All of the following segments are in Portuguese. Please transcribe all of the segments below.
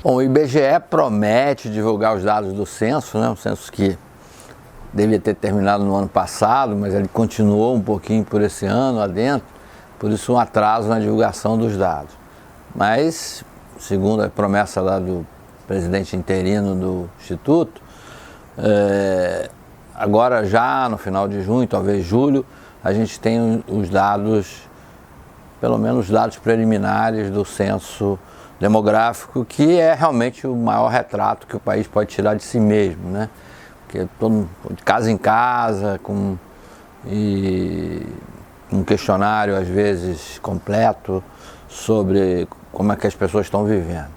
Bom, o IBGE promete divulgar os dados do censo, né? O censo que devia ter terminado no ano passado, mas ele continuou um pouquinho por esse ano adentro, por isso um atraso na divulgação dos dados. Mas, segundo a promessa lá do presidente interino do Instituto, agora já no final de junho, talvez julho, a gente tem os dados, pelo menos os dados preliminares do censo demográfico, que é realmente o maior retrato que o país pode tirar de si mesmo, né? Porque todo, de casa em casa, com um questionário às vezes completo sobre como é que as pessoas estão vivendo.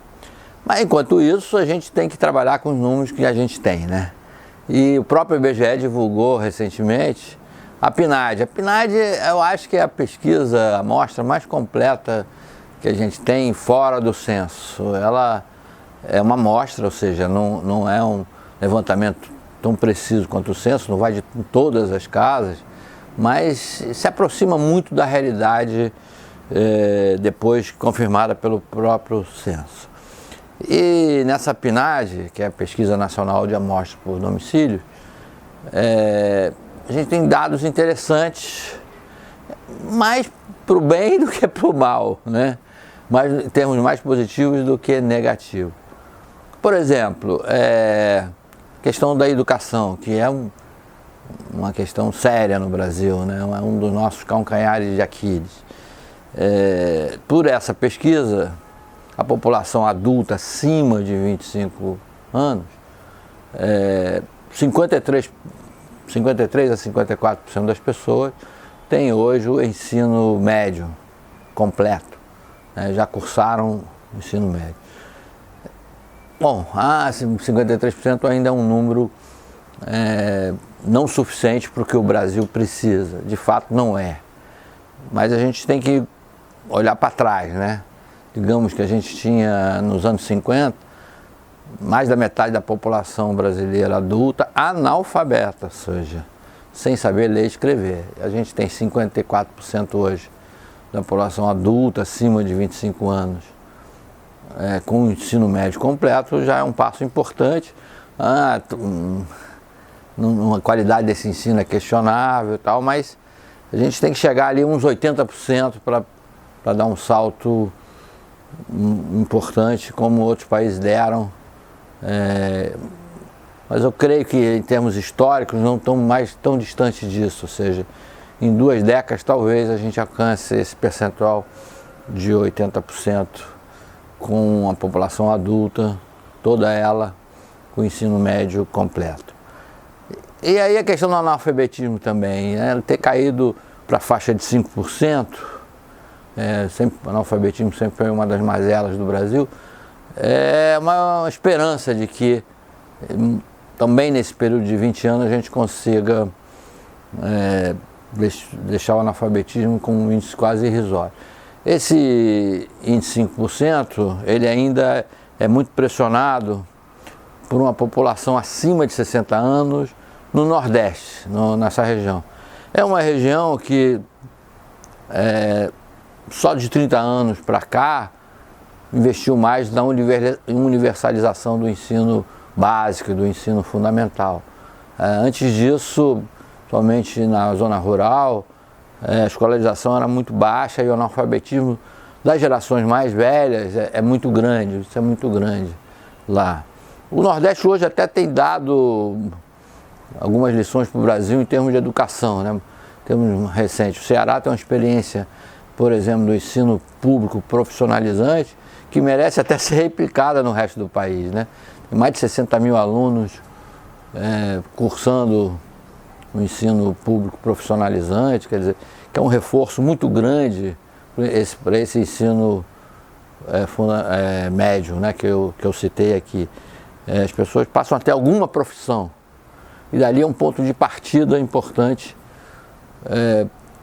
Mas enquanto isso, a gente tem que trabalhar com os números que a gente tem, né? E o próprio IBGE divulgou recentemente a PNAD. A PNAD, eu acho que é a pesquisa, a amostra mais completa que a gente tem fora do censo. Ela é uma amostra, ou seja, não é um levantamento tão preciso quanto o censo, não vai de todas as casas, mas se aproxima muito da realidade depois confirmada pelo próprio censo. E nessa PNAD, que é a Pesquisa Nacional de Amostras por Domicílio, a gente tem dados interessantes, mais para o bem do que para o mal, né? Mas em termos mais positivos do que negativos. Por exemplo, questão da educação, que é uma questão séria no Brasil, né? É um dos nossos calcanhares de Aquiles. Por essa pesquisa, a população adulta acima de 25 anos, 53 a 54% das pessoas têm hoje o ensino médio completo, né? Já cursaram o ensino médio. Bom, 53% ainda é um número não suficiente para o que o Brasil precisa, de fato não é. Mas a gente tem que olhar para trás, né? Digamos que a gente tinha nos anos 50, mais da metade da população brasileira adulta analfabeta, ou seja, sem saber ler e escrever. A gente tem 54% hoje da população adulta acima de 25 anos com o ensino médio completo, já é um passo importante. A qualidade desse ensino é questionável e tal, mas a gente tem que chegar ali uns 80% para dar um salto importante, como outros países deram. Mas eu creio que em termos históricos não estamos mais tão distantes disso, ou seja, em 2 décadas talvez a gente alcance esse percentual de 80% com a população adulta, toda ela com o ensino médio completo. E aí a questão do analfabetismo também, né? Ter caído para a faixa de 5%, o analfabetismo sempre foi uma das mazelas do Brasil, é uma esperança de que também nesse período de 20 anos a gente consiga deixar o analfabetismo com um índice quase irrisório. Esse índice 5%, ele ainda é muito pressionado por uma população acima de 60 anos no Nordeste, nessa região. É uma região que só de 30 anos para cá investiu mais na universalização do ensino básico e do ensino fundamental. Antes disso, somente na zona rural, a escolarização era muito baixa e o analfabetismo das gerações mais velhas é muito grande, isso é muito grande lá. O Nordeste hoje até tem dado algumas lições para o Brasil em termos de educação, né? Temos recente, o Ceará tem uma experiência, por exemplo, do ensino público profissionalizante, que merece até ser replicada no resto do país, né? Tem mais de 60 mil alunos cursando o ensino público profissionalizante, quer dizer, que é um reforço muito grande para esse ensino médio, né, que eu citei aqui. As pessoas passam a ter alguma profissão, e dali é um ponto de partida importante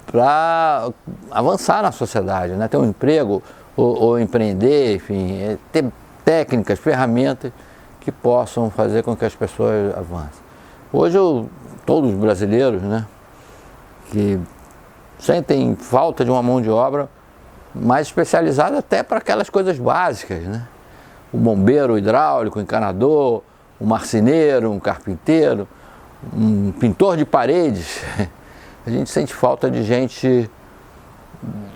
para avançar na sociedade, né? Ter um emprego ou empreender, enfim, ter técnicas, ferramentas que possam fazer com que as pessoas avancem. Hoje todos os brasileiros, né, que sentem falta de uma mão de obra mais especializada até para aquelas coisas básicas, né? o bombeiro, o hidráulico, o encanador, o marceneiro, um carpinteiro, um pintor de paredes. A gente sente falta de gente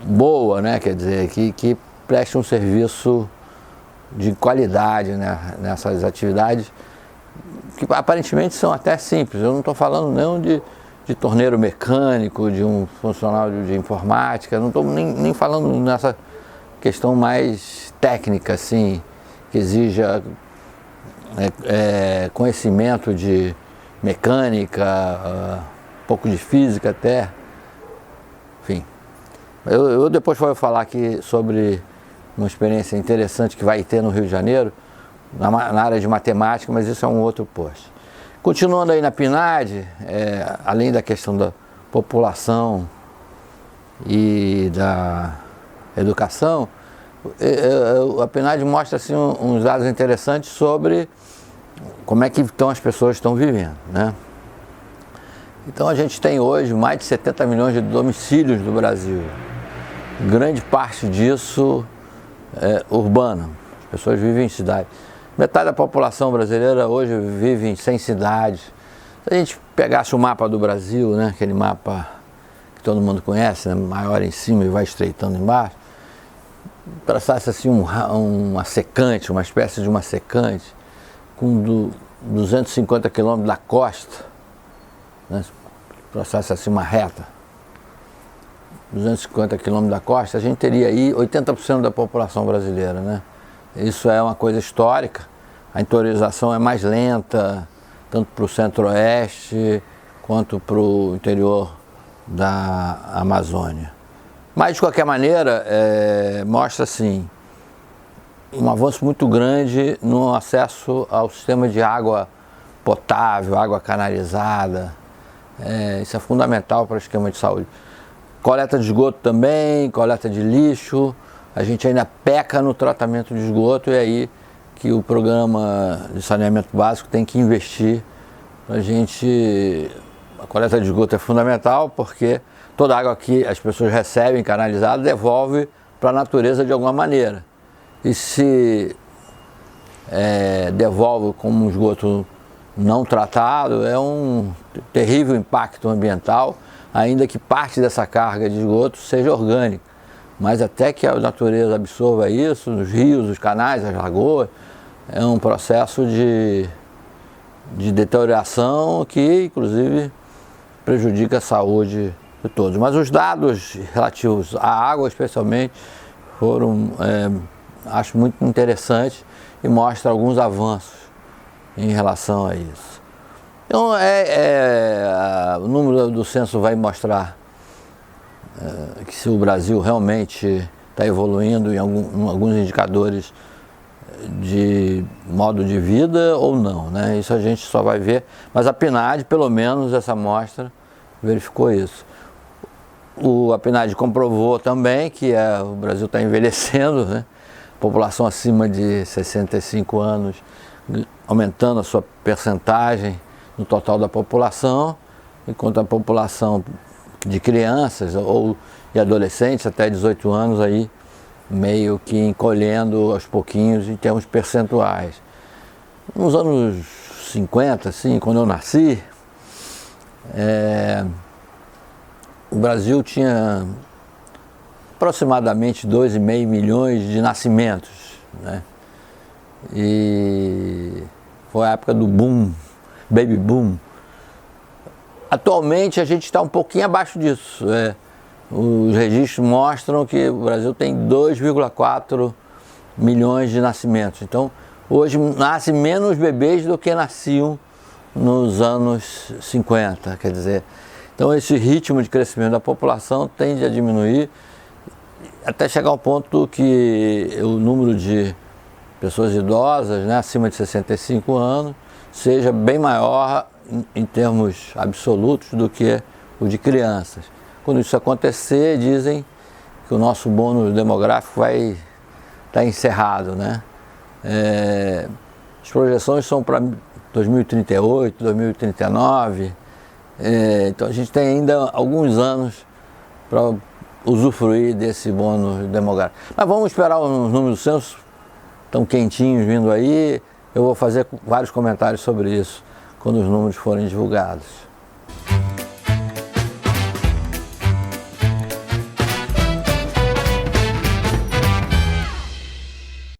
boa, né? Quer dizer, que preste um serviço de qualidade, né, nessas atividades que aparentemente são até simples. Eu não estou falando não de torneiro mecânico, de um funcionário de informática, não estou nem falando nessa questão mais técnica, assim, que exija conhecimento de mecânica, um pouco de física até, enfim. Eu depois vou falar aqui sobre uma experiência interessante que vai ter no Rio de Janeiro, na área de matemática, mas isso é um outro post. Continuando aí na PNAD, além da questão da população e da educação, a PNAD mostra assim, uns dados interessantes sobre como é que as pessoas estão vivendo, né? Então a gente tem hoje mais de 70 milhões de domicílios no Brasil. Grande parte disso é urbana, as pessoas vivem em cidade. Metade da população brasileira hoje vive em 100 cidades. Se a gente pegasse o mapa do Brasil, né, aquele mapa que todo mundo conhece, né, maior em cima e vai estreitando embaixo, traçasse assim uma secante, uma espécie de uma secante, com 250 quilômetros da costa, né, traçasse assim uma reta, 250 quilômetros da costa, a gente teria aí 80% da população brasileira, né? Isso é uma coisa histórica, a interiorização é mais lenta, tanto para o centro-oeste quanto para o interior da Amazônia. Mas, de qualquer maneira, mostra assim, um avanço muito grande no acesso ao sistema de água potável, água canalizada. Isso é fundamental para o esquema de saúde. Coleta de esgoto também, coleta de lixo. A gente ainda peca no tratamento de esgoto, e é aí que o programa de saneamento básico tem que investir. A coleta de esgoto é fundamental porque toda a água que as pessoas recebem canalizada devolve para a natureza de alguma maneira. E se devolve como um esgoto não tratado, é um terrível impacto ambiental, ainda que parte dessa carga de esgoto seja orgânica. Mas até que a natureza absorva isso, os rios, os canais, as lagoas, é um processo de deterioração que, inclusive, prejudica a saúde de todos. Mas os dados relativos à água, especialmente, foram, acho muito interessantes e mostram alguns avanços em relação a isso. Então, o número do censo vai mostrar que se o Brasil realmente está evoluindo em alguns indicadores de modo de vida ou não, né? Isso a gente só vai ver, mas a PNAD, pelo menos essa amostra, verificou isso. A PNAD comprovou também que o Brasil está envelhecendo, né? A população acima de 65 anos aumentando a sua percentagem no total da população, enquanto a população de crianças e adolescentes até 18 anos aí meio que encolhendo aos pouquinhos em termos percentuais. Nos anos 50, assim, quando eu nasci, o Brasil tinha aproximadamente 2,5 milhões de nascimentos, né? E foi a época do boom, baby boom. Atualmente a gente está um pouquinho abaixo disso. Os registros mostram que o Brasil tem 2,4 milhões de nascimentos. Então, hoje nascem menos bebês do que nasciam nos anos 50. Quer dizer, então esse ritmo de crescimento da população tende a diminuir até chegar ao ponto que o número de pessoas idosas, né, acima de 65 anos, seja bem maior em termos absolutos do que o de crianças. Quando isso acontecer, dizem que o nosso bônus demográfico vai estar encerrado, né? As projeções são para 2038, 2039, então a gente tem ainda alguns anos para usufruir desse bônus demográfico. Mas vamos esperar os números do censo, estão quentinhos vindo aí. Eu vou fazer vários comentários sobre isso quando os números forem divulgados.